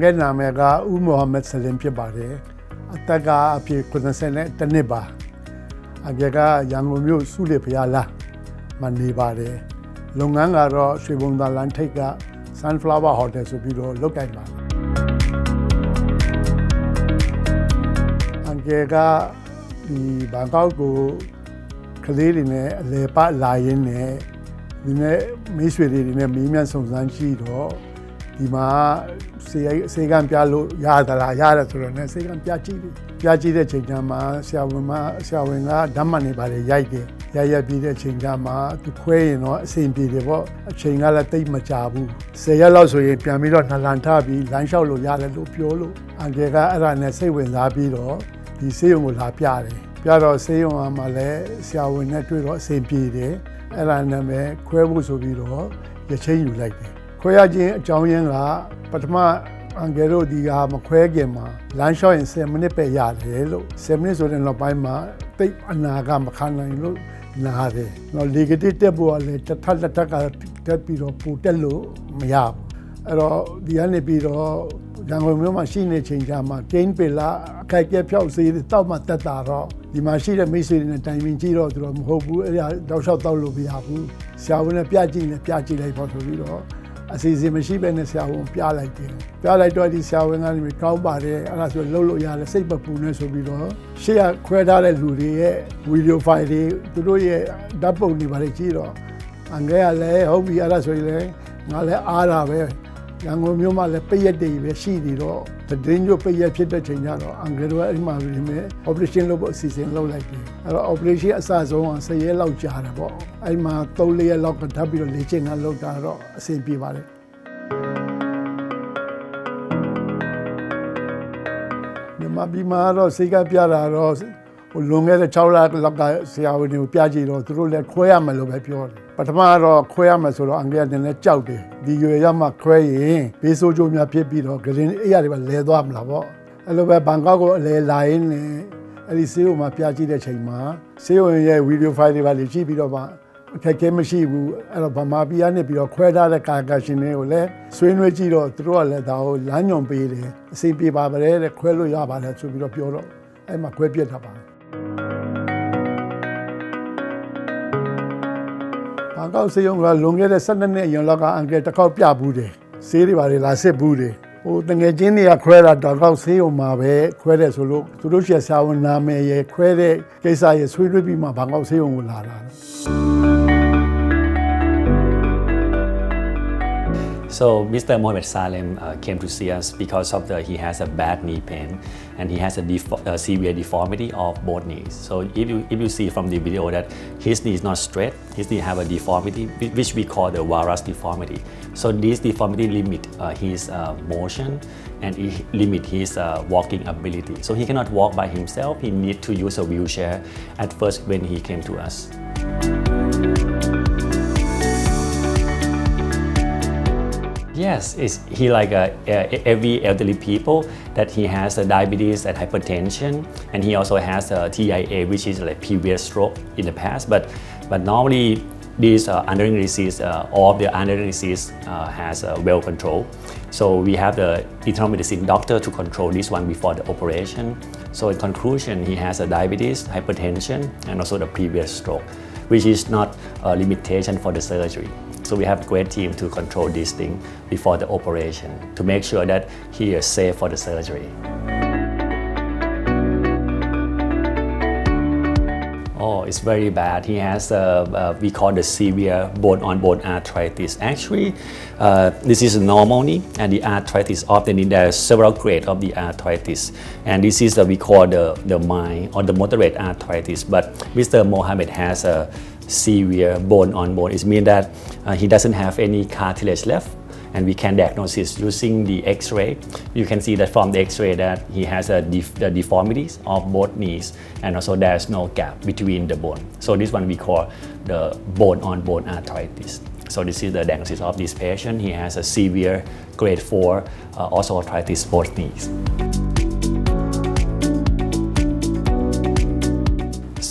ငယ်နာမည်ကဦးမိုဟာမက်ဆလင်ဖြစ်ပါတယ်အသက်ကအဖြစ်90နဲ့တစ်နှစ်ပါအငယ်ကရန်ကုန်မြို့စုလေဖျားလာမနေပါတယ်လုပ်ငန်းကတော့ရွှေဘုံသာလန်ထိပ်က Sunflower Hotel ဆိုပြီးတော့လုပ်ကိုင်ပါတယ်အငယ်ကဒီဘန်ကောက်ကိုကလေးတွေနဲ့အလဲပလာရင်းနဲ့ဒီနေ့မိတ်ဆွေတွေနဲ့မင်းမြန်စုံစမ်းကြည့်တော့ဒီမှာစေကံပြလို့ရသလားရတယ်ဆိုတော့ねစေကံပြကြည့်တဲ့ချိန်ကျမှဆရာဝန်ကဓမ္မနေပါလေရိုက်တယ်ရိုက်ပြီးတဲ့ချိန်ကျမှသူခွဲရင်တော့အဆင်ပြေတယ်ပေါ့အချိန်ကလည်းတိတ်မကြဘူး10ရက်လောက်ဆိုရင်ပြန်ပြီးတော့နှလန်ထပြီးလမ်းလျှောက်လို့ရတယ်လို့ပြောလို့အန်ကယ်ကအဲ့ဒါနဲ့စိတ်ဝင်စားပြီးတော့ဒီဆေးရုံကိုလာပြတယ်ပြတော့ဆေးရုံမှာလည်းဆရာဝန်နဲ့တွေ့တော့အဆင်ပြေတယ်အဲ့ဒါနဲ့ပဲခွဲဖို့ဆိုပြီးတော့ရချင်းယူလိုက်တယ်ခွဲရခြင်းအကြောင်းရင်းကပထမအန်ကယ်တို့ဒီဟာမခွဲခင်မှာလမ်းလျှောက်ရင်10မိနစ်ပဲရတယ်လို့10မိနစ်ဆိုတဲ့နောက်ပိုင်းမှာတိတ်အနာကမခံနိုင်လို့နားတယ်နော်လေကတိတက်ဖို့ကလည်းတစ်ထပ်လက်ထက်ကတက်ပြီးတော့ပူတက်လို့မရဘူးအဲ့တော့ဒီကနေပြီးတော့ရန်ကုန်မြို့မှာရှိနေချိန်ကျမှကိန်းပေလာအခိုက်အကျက်ဖြောက်စေးတောက်မှတက်တာတော့ဒီမှာရှိတဲ့မိတ်ဆွေတွေနဲ့တိုင်ပင်ကြည့်တော့သူတော့မဟုတ်ဘူးအဲ့ဒါတောက်လျှောက်တောက်လို့မရဘူးဆရာဝန်နဲ့ပြကြည့်လိုက်ပေါ့ဆိုပြီးတော့အစီအစဉ်မရှိဘဲနဲ့ဆရာဝန်ပြလိုက်တယ်ပြလိုက်တော့ဒီဆရာဝန်ကနေကောင်းပါတယ်အဲ့ဒါဆိုလှုပ်လို့ရတယ်စိတ်မပူနဲ့ဆိုပြီးတော့ရှေ့ကခွဲထားတဲ့လူတွေရဲ့ဗီဒီယိုဖိုင်တွေသူတို့ရဲ့ဓာတ်ပုံတွေပါလေကြည့်တော့အငယ်ကလည်းဟုတ်ပြီအဲ့ဒါဆိုရင်လည်းငါလည်းအားတာပဲရန်ကုန်မြို့မှာလည်းပိတ်ရက်တွေပဲရှိနေတော့တင်းညိုပိတ်ရက်ဖြစ်တဲ့ချိန်ကျတော့အငယ်တို့ကအဲ့မှာပြင်မဲ့ operation လုပ်ဖို့အစီအစဉ်လုပ်လိုက်တယ်အဲ့တော့ operation အစဆုံးက10ရက်လောက်ကြာတယ်ပေါ့အဲ့မှာ3-4ရက်လောက်ကထပ်ပြီးတော့လေ့ကျင့်ခန်းလုပ်တာတော့အဆင်ပြေပါတယ်မြန်မာပြည်မှာတော့စိတ်ကပြတာတော့လွန်ခဲ့တဲ့6လလောက်ကဆရာဝန်တွေကိုပြကြည့်တော့သူတို့လည်းခွဲရမယ်လို့ပဲပြောတယ်ပထမတော့ခွဲရမယ်ဆိုတော့အင်္ဂလိပ်ကလည်းကြောက်တယ်ဒီရွယ်ရမှခွဲရင်ဘေးဆိုးကျိုးများဖြစ်ပြီးတော့ဂရင်းအေးရတယ်ပဲလဲသွားမလားပေါ့အဲ့လိုပဲဘန်ကောက်ကိုအလဲလာရင်းနဲ့အဲ့ဒီဆေးရုံမှာပြကြည့်တဲ့ချိန်မှာဆေးရုံရဲ့ဗီဒီယိုဖိုင်တွေပါလေကြည့်ပြီးတော့မှအခက်အခဲမရှိဘူးအဲ့တော့ဗမာပြည်ကနေပြီးတော့ခွဲထားတဲ့ကာကရှင်တွေကိုလည်းဆွေးနွေးကြည့်တော့သူတို့ကလည်းဒါကိုလမ်းညွန်ပေးတယ်အစီပြေပါပါတယ်တဲ့ခွဲလို့ရပါတယ်ဆိုပြီးတော့ပြောတော့အဲ့မှာခွဲပြစ်ထားပါတယ်ဘန်ကောက်ဆေးရုံကလွန်ခဲ့တဲ့12နှစ်အရင်လောက်ကအန်ကယ်တစ်ခေါက်ပြဘူးတယ်ဆေးတွေပါလေလာစစ်ဘူးတယ်ဟိုတငယ်ချင်းတွေကခွဲတာတော့ကောက်ဆေးရုံမှာပဲခွဲတယ်ဆိုလို့သူတို့ရှေ့ဆရာဝန်နာမည်ရယ်ခွဲတဲ့ကိစ္စရယ်ဆွေးနွေးပြီးမှဘန်ကောက်ဆေးရုံကိုလာတာSo Mr. Mohammed Salem came to see us because of he has a bad knee pain and he has a severe deformity of both knees. So if you see from the video that his knee is not straight, his knee have a deformity which we call the varus deformity. So this deformity limit his motion and it limit his walking ability. So he cannot walk by himself. He need to use a wheelchair at first when he came to us. Yes, he like every elderly people that he has diabetes and hypertension, and he also has TIA, which is like previous stroke in the past. But normally these underlying disease, all of the underlying disease has well control. So we have the internal medicine doctor to control this one before the operation. So in conclusion, he has a diabetes, hypertension, and also the previous stroke, which is not a limitation for the surgery. So we have a great team to control this thing before the operation to make sure that he is safe for the surgery. Oh, it's very bad. He has we call the severe bone-on-bone arthritis. Actually, this is a normal knee, and the arthritis often there are several grades of the arthritis, and this is we call the mild or the moderate arthritis. But Mr. Mohammed has a severe bone-on-bone. It means that he doesn't have any cartilage left, and we can diagnose it using the X-ray. You can see that from the X-ray that he has the deformities of both knees, and also there's no gap between the bone. So this one we call the bone-on-bone arthritis. So this is the diagnosis of this patient. He has a severe grade 4 osteoarthritis both knees.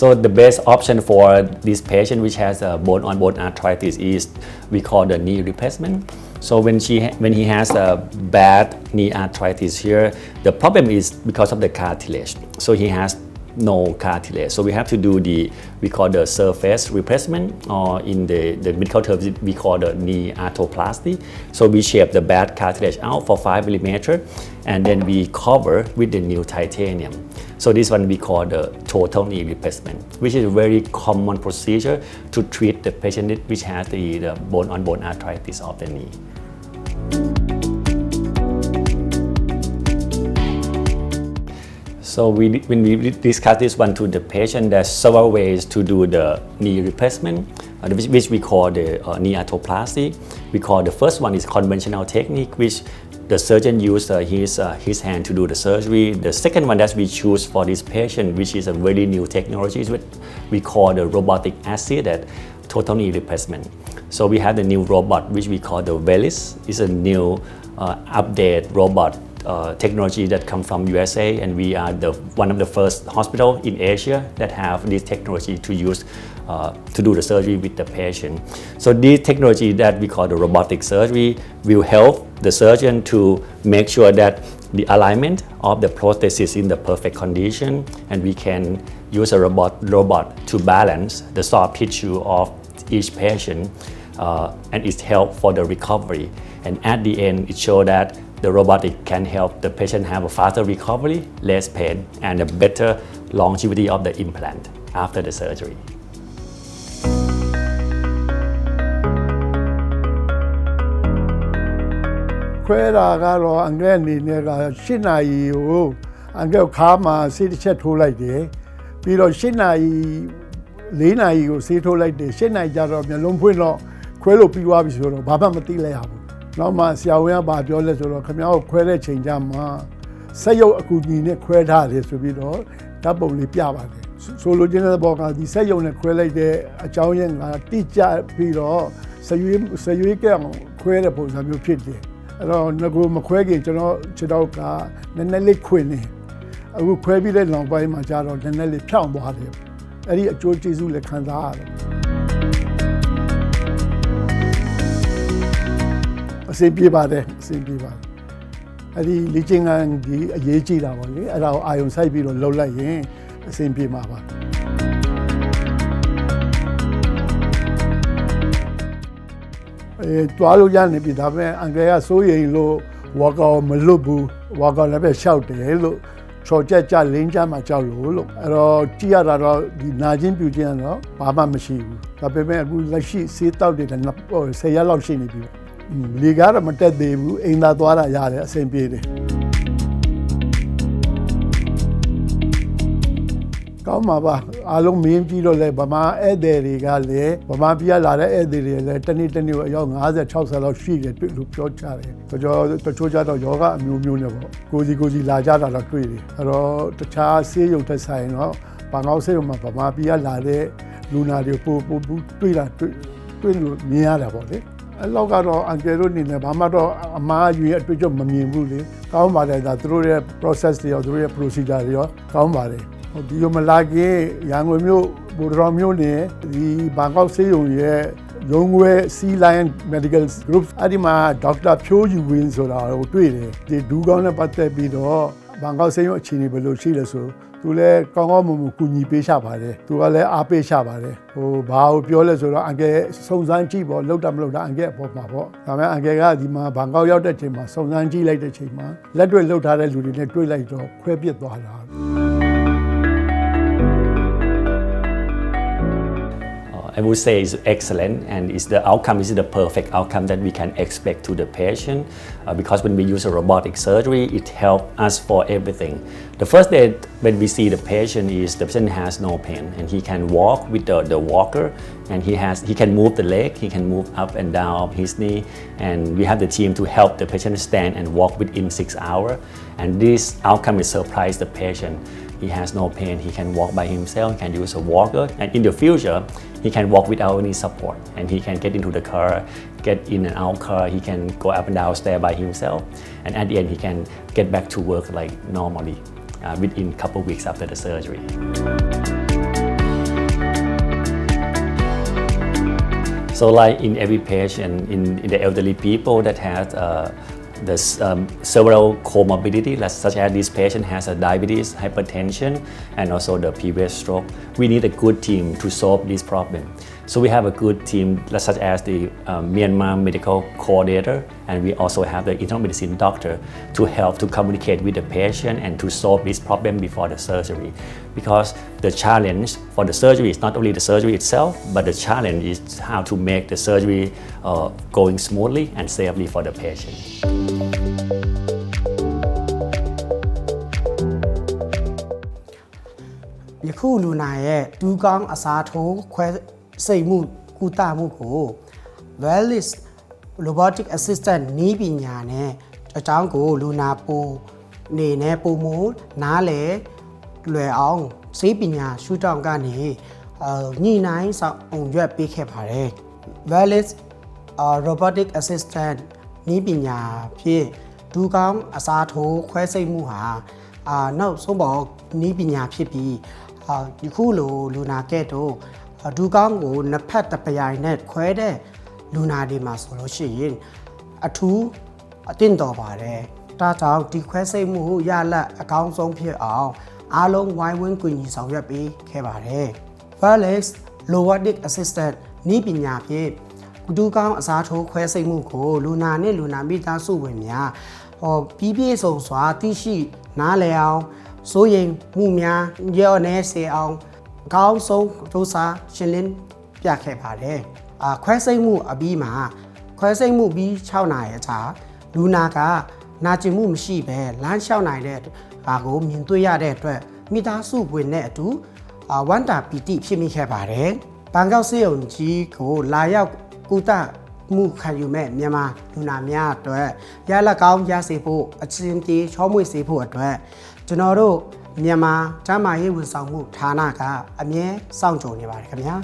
So the best option for this patient which has a bone-on-bone arthritis is we call the knee replacement. So when he has a bad knee arthritis here, the problem is because of the cartilage. So he has no cartilage. So we have to do we call the surface replacement, or in the medical terms we call the knee arthroplasty. So we shape the bad cartilage out for 5 millimeter, and then we cover with the new titanium. So this one we call the total knee replacement, which is a very common procedure to treat the patient which has the bone-on-bone arthritis of the knee. So when we discuss this one to the patient, there's several ways to do the knee replacement, which we call the knee arthroplasty. We call the first one is conventional technique, which the surgeon uses his hand to do the surgery. The second one that we choose for this patient, which is a very new technology, is what we call the robotic assisted total knee replacement. So we have the new robot, which we call the VELIS. It's a new update robot technology that come from USA, and we are one of the first hospital in Asia that have this technology to use to do the surgery with the patient. So this technology that we call the robotic surgery will help the surgeon to make sure that the alignment of the prosthesis in the perfect condition, and we can use a robot to balance the soft tissue of each patient, and it helps for the recovery. And at the end, it shows that the robotic can help the patient have a faster recovery, less pain, and a better longevity of the implant after the surgery. ခွဲတာကတော့အန်ကဲအနေနဲ့က8နာရီကိုအန်ကဲခါမှာဆေးတစ်ချက်ထိုးလိုက်တယ်ပြီးတော့8နာရီ4နာရီကိုဆေးထိုးလိုက်တယ်8နာရီကျတော့မျက်လုံးဖွင့်တော့ခွဲလို့ပြီးသွားပြီဆိုတော့ဘာမှမသိလိုက်ရဘူးနောက်မှဆရာဝန်ကဘာပြောလဲဆိုတော့ခင်ဗျားကိုခွဲတဲ့ချိန်ကျမှဆက်ရုပ်အကူအညီနဲ့ခွဲထားတယ်ဆိုပြီးတော့ဓာတ်ပုံလေးပြပါတယ်ဆိုလိုချင်တဲ့ဘောကဒီဆက်ရုပ်နဲ့ခွဲလိုက်တဲ့အကြောင်းရင်းကတိကျပြီးတော့ဆရွေးကဲအောင်ခွဲတဲ့ပုံစံမျိုးဖြစ်တယ်အဲ့တော့ငကိုမခွဲခင်ကျွန်တော်ခြေထောက်ကနည်းနည်းလေးခွင်နေအခုခွဲပြီးတဲ့နောက်ပိုင်းမှာကျတော့နည်းနည်းလေးဖြောင်းသွားတယ်အဲ့ဒီအကျိုးကျေးဇူးလည်းခံစားရတယ်အဆင်ပြေပါတယ်အဆင်ပြေပါတယ်အဲ့ဒီလေ့ကျင့်ခန်းဒီအရေးကြီးတာပေါ့လေအဲ့ဒါကိုအာရုံစိုက်ပြီးတော့လှုပ်လိုက်ရင်အဆင်ပြေမှာပါတွားလို့ရနေပြီဒါပေမဲ့အန်ကယ်ကစိုးရိမ်လို့ဝါကောမလွတ်ဘူးဝါကောလည်းပဲရှောက်တယ်လို့ချော်ကြလင်းကြမှာကြောက်လို့အဲ့တော့ကြည့်ရတာတော့ဒီနာချင်းပြူချင်းကတော့ဘာမှမရှိဘူးဒါပေမဲ့အခုလက်ရှိစေးတောက်တဲ့10ရက်လောက်ရှိနေပြီလေကားတော့မတက်သေးဘူးအိမ်သာသွားတာရတယ်အဆင်ပြေတယ်ကောင်းပါပါအားလုံးမင်းကြည့်တော့လဲဗမာဧည့်သည်တွေကလည်းဗမာပြည်လာတဲ့ဧည့်သည်တွေလည်းတနေ့ကိုအယောက်50 60လောက်ရှိတယ်တွေ့လို့ပြောကြတယ်တချို့ကြတော့ယောဂအမျိုးမျိုးနဲ့ပေါ့ကိုကြီးလာကြတာတော့တွေ့တယ်အဲ့တော့တခြားဆေးရုံတက်ဆိုင်တော့ဘာငေါဆေးရုံမှာဗမာပြည်လာတဲ့လူနာတွေပို့တွေ့လို့မြင်ရတာပေါ့လေအဲ့လောက်ကတော့အန်ကယ်တို့နေနဲ့ဘာမှတော့အမားအရွေအတွေ့အကြုံမမြင်ဘူးလေကောင်းပါတယ်ဒါသူတို့ရဲ့ process တွေရောသူတို့ရဲ့ procedure တွေရောကောင်းပါတယ်ဒီလိုမလာခင်ရန်ကုန်မြို့ဘူတော်မြို့နယ်ဒီဘန်ကောက်ဆေးရုံရဲ့ရုံးခွဲ Sea Lion Medical Group အဲ့ဒီမှာဒေါက်တာဖြိုးယူဝင်းဆိုတာကိုတွေ့တယ်ဒီဒူးကောင်းနဲ့ပတ်သက်ပြီးတော့ဘန်ကောက်ဆေးရုံအခြေအနေဘယ်လိုရှိလဲဆိုသူလည်းကောင်းမွန်ကူညီပေးချပါတယ်သူကလည်းအားပေးချပါတယ်ဘာကိုပြောလဲဆိုတော့အန်ကယ်စုံစမ်းကြည့်ပေါ့လောက်တာမလောက်တာအန်ကယ်အပေါ်မှာပေါ့ဒါပေမဲ့အန်ကယ်ကဒီမှာဘန်ကောက်ရောက်တဲ့ချိန်မှာစုံစမ်းကြည့်လိုက်တဲ့ချိန်မှာလက်တွေ့လှုပ်ထားတဲ့လူတွေနဲ့တွေ့လိုက်တော့ခွဲပစ်သွားတာ I would say it's excellent, and the outcome is the perfect outcome that we can expect to the patient because when we use a robotic surgery, it helps us for everything. The first day when we see the patient is the patient has no pain and he can walk with the walker, and he can move the leg, he can move up and down of his knee, and we have the team to help the patient stand and walk within 6 hours, and this outcome is surprise the patient. He has no pain, he can walk by himself, he can use a walker, and in the future, he can walk without any support, and he can get into the car, get in and out car, he can go up and down stairs by himself, and at the end, he can get back to work like normally within a couple of weeks after the surgery. So like in every patient, in the elderly people that has several comorbidity, such as this patient has a diabetes, hypertension, and also the previous stroke. We need a good team to solve this problem. So we have a good team, such as the Myanmar medical coordinator, and we also have the internal medicine doctor to help to communicate with the patient and to solve this problem before the surgery. Because the challenge for the surgery is not only the surgery itself, but the challenge is how to make the surgery going smoothly and safely for the patient. ယခုလူနာရဲ့ဒူးကောင်းအစားထိုးခွဲစိတ်မှုကုသမှုကို Wellness Robotic Assistant နည်းပညာနဲ့အကြောင်းကိုလူနာပိုနေနဲ့ပုံမနားလေလွယ်အောင်စိတ်ပညာရှုထောင့်ကနေညှိနှိုင်းဆောင်ရွက်ပေးခဲ့ပါတယ် Wellness Robotic Assistant နည်းပညာဖြင့်ဒူးကောင်းအစားထိုးခွဲစိတ်မှုဟာနောက်ဆုံးပေါ်နည်းပညာဖြစ်ပြီးယခုလိုလူနာကဲ့သို့ဒူးကောင်းကိုနှစ်ဖက်တစ်ပြိုင်နဲ့ခွဲတဲ့လူနာတွေမှာဆိုလို့ရှိရင်အထူးအသင့်တော်ပါတယ်ဒါကြောင့်ဒီခွဲစိတ်မှုရလဒ်အကောင်းဆုံးဖြစ်အောင်အားလုံးဝိုင်းဝန်းကူညီဆောင်ရွက်ပေးခဲ့ပါတယ် Wellness Robotic Assistant နည်းပညာဖြင့်ဒူးကောင်းအစားထိုးခွဲစိတ်မှုကိုလူနာနဲ့လူနာမိသားစုဝင်များပြီးပြည့်စုံစွာသိရှိနားလည်အောင်စိုးရိမ်မှုများရောနေစေအောင်အကောင်းဆုံးစူးစမ်းရှင်းလင်းပြခဲ့ပါတယ်ခွဲစိတ်မှုအပြီးမှာခွဲစိတ်မှုပြီး6နာရီအကြာလူနာကနာကျင်မှုမရှိဘဲလမ်းလျှောက်နိုင်တဲ့ဘာကိုမြင်တွေ့ရတဲ့အတွက်မိသားစုဝင်နဲ့အတူဝမ်းတာပီတိဖြစ်မိခဲ့ပါတယ်ဘန်ကောက်ဆေးရုံကြီးကိုလာရောက်ကုသမှုခံယူမဲ့မြန်မာလူနာများအတွက်ရလက်ကောင်းရစေဖို့အချင်းတီချောမွေ့စေဖို့အတွက်ကျွန်တော်တို့မြန်မာကျန်းမာရေးဝန်ဆောင်မှုဌာနကအမြဲစောင့်ကြိုနေပါတယ်ခင်ဗျာ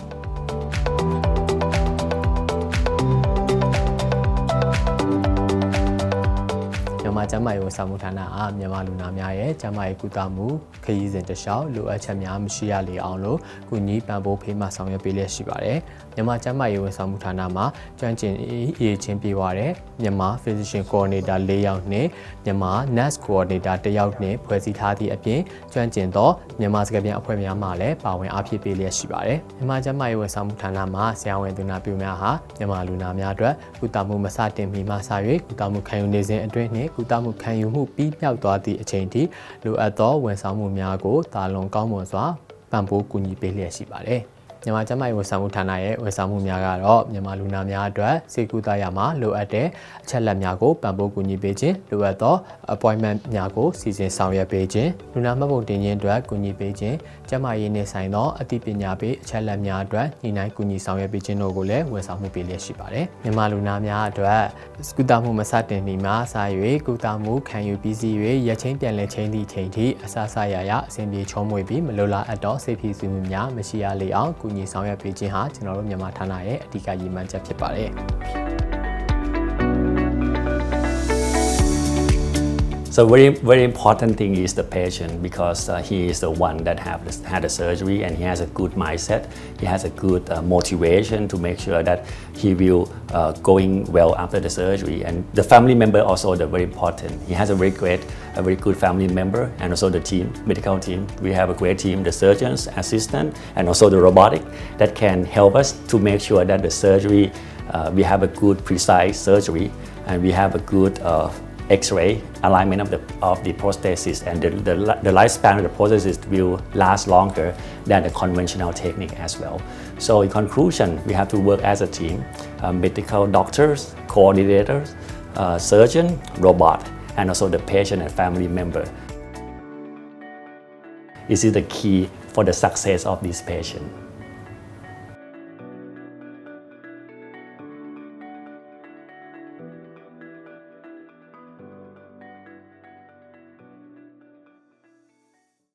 မြန်မာကျန်းမာရေးဝန်ဆောင်မှုဌာနအားမြန်မာလူနာများရဲ့ကျန်းမာရေးကုသမှုခရီးစဉ်တစ်လျှောက်လိုအပ်ချက်များမရှိရလေအောင်လို့ကုညီပံ့ပိုးဖေးမှဆောင်ရွက်ပေးလျက်ရှိပါတယ်မြန်မာကျန်းမာရေးဝန်ဆောင်မှုဌာနမှာကျွမ်းကျင်ရေးချင်းပြပါတဲ့မြန်မာ Physician Coordinator 4 ယောက်နဲ့မြန်မာ Nurse Coordinator 1 ယောက်နဲ့ဖွဲ့စည်းထားသည့်အပြင်ကျွမ်းကျင်သောမြန်မာစကားပြန်အဖွဲ့များမှလည်းပါဝင်အားဖြည့်ပေးလျက်ရှိပါတယ်မြန်မာကျန်းမာရေးဝန်ဆောင်မှုဌာနမှာဆရာဝန်သူနာပြုများဟာမြန်မာလူနာများအတွက်ကုသမှုမစတင်မီမှစ၍ကုသမှုခံယူနေစဉ်အတွင်းနှင့်ကုသမှုခံယူမှုပြီးမြောက်သွားသည့်အချိန်ထိလိုအပ်သောဝန်ဆောင်မှုများကိုတာလွန်ကောင်းမွန်စွာပံ့ပိုးကူညီပေးလျက်ရှိပါတယ်မြန်မာကျန်းမာရေးဝန်ဆောင်မှုဌာနရဲ့ဝန်ဆောင်မှုများကတော့မြန်မာလူနာများအတွက်စေကူတာရမှာလိုအပ်တဲ့အချက်လက်များကိုပံ့ပိုးကူညီပေးခြင်းလိုအပ်သော appointment များကိုစီစဉ်ဆောင်ရွက်ပေးခြင်းလူနာမှတ်ပုံတင်ခြင်းအတွက်ကူညီပေးခြင်းကျန်းမာရေးနဲ့ဆိုင်သောအသိပညာပေးအချက်လက်များအတွက်ညှိနှိုင်းကူညီဆောင်ရွက်ပေးခြင်းတို့ကိုလည်းဝန်ဆောင်မှုပေးလျက်ရှိပါတယ်မြန်မာလူနာများအတွက်ကုသမှုမစတင်မီမှာစ၍ကုသမှုခံယူပြီးစီ၍ရက်ချင်းပြန်လည်ချင်းသည့်အချိန်ထိအစစရရအဆင်ပြေချောမွေ့ပြီးမလိုလားအပ်သောစိတ်ဖိစီးမှုများမရှိရလေအောင်ကူညီဆောင်ရွက်ပေးခြင်းဟာကျွန်တော်တို့မြန်မာဌာနရဲ့အဓိကရည်မှန်းချက်ဖြစ်ပါတယ် So very important thing is the patient because he is the one that had the surgery and he has a good mindset. He has a good motivation to make sure that he will going well after the surgery. And the family member also the very important. He has a very good family member and also the team, medical team. We have a great team, the surgeons, assistant, and also the robotic that can help us to make sure that the surgery we have a good precise surgery and we have a good X-ray alignment of the prosthesis and the lifespan of the prosthesis will last longer than the conventional technique as well. So in conclusion, we have to work as a team, medical doctors, coordinators, surgeon, robot, and also the patient and family member. This is the key for the success of this patient.